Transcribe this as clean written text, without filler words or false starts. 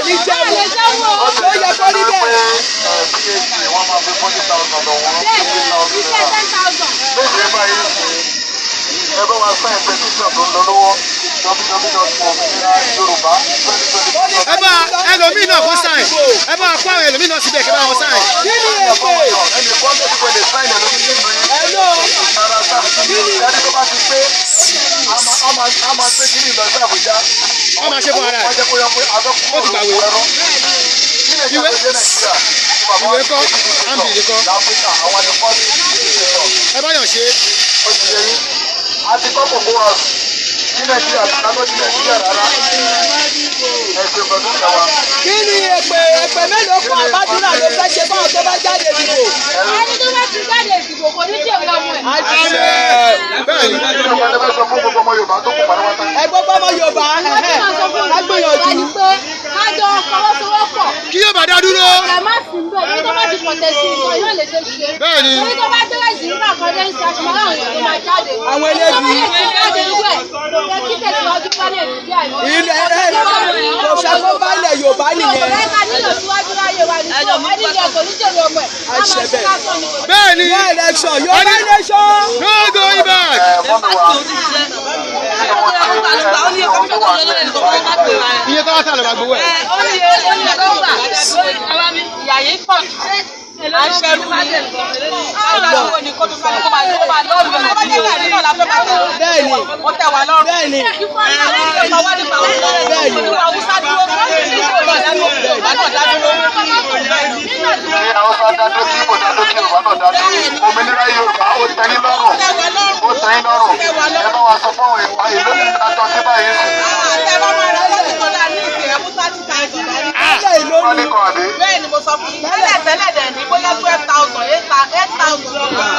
ní jẹ́wọ́ ó yẹ kó rí bẹ́ẹ̀. wọ́n máa fi 40,000 lọ wọ́n. lóde báyìí ẹ bá wa sign petition tó ń lọ lọ́wọ́ www.yorùbá. ẹ bá ẹlòmíì náà kó sign ẹ bá kó àwọn ẹlòmíì náà síbẹ̀ kí bá wọn sign. kí ni èpè. ẹnì kan tó ti pẹ́ lè sign ẹ̀lómi nínú yín. ara sáà ẹni tó bá ti pé a máa gbé kiri lọ sí Àbújá. wọ́n máa ṣe fún ara wọ́n jẹ́ kó yọ pé ó ti gbàwé. ìwé kọ́ ámbìlì kọ́ ẹ bá yàn ṣe. a ti kọ́ kòkó wa ní Nàìjíríà tí a lọ sí Nàìjíríà rárá. ẹ̀sìn pẹ̀lú ìjọba. kí ni èpè mélòó fún àbádúrà ló fẹ́ ṣe fáwọn tó bá jáde dìbò. ẹni tó bá ti jáde ìdìbò kò ní jẹ́ ọmọ ẹ̀. bẹ́ẹ̀ ni. ìjọba ẹni fẹ́ sọ fún gbogbo ọmọ Yorùbá tó kù pátápátá. ẹ gbogbo ọmọ Yorùbá ẹ gbìyànjú. kájọ fọwọ́sowọ́pọ̀. kí yóò bá dá dúró. ẹ má sì ń bẹ̀ ní tó bá ti pọ̀tẹ́ sí nǹkan yóò lè ṣe ṣe. bẹ́ẹ̀ ni. torí tó bá dẹ́rẹ́ sí nígbà kan dé sí aṣọ àwọn èèyàn tó máa jáde. àwọn eléyìí. jáde wẹ̀ kò fẹ́ kí tẹ̀síwájú bá lè rí bí àìmọ́. ilẹ̀ kò ṣàkóso bá ilẹ̀ Yorùbá nìyẹn. bẹ́ẹ̀ ni. no election Yorùbá nation. no going back. iye tó wá sálọ máa gbowó ẹ. òmìnira Yorùbá ó tẹ́yìn lọ́rùn ẹ bá wa sọ fún àwọn ìpa ìlú àtọ sí báyìí sí. Bẹ́ẹ̀ni mo sọ fún yín tẹ́lẹ̀ dẹ̀ ní bóyá 12,000 8,000.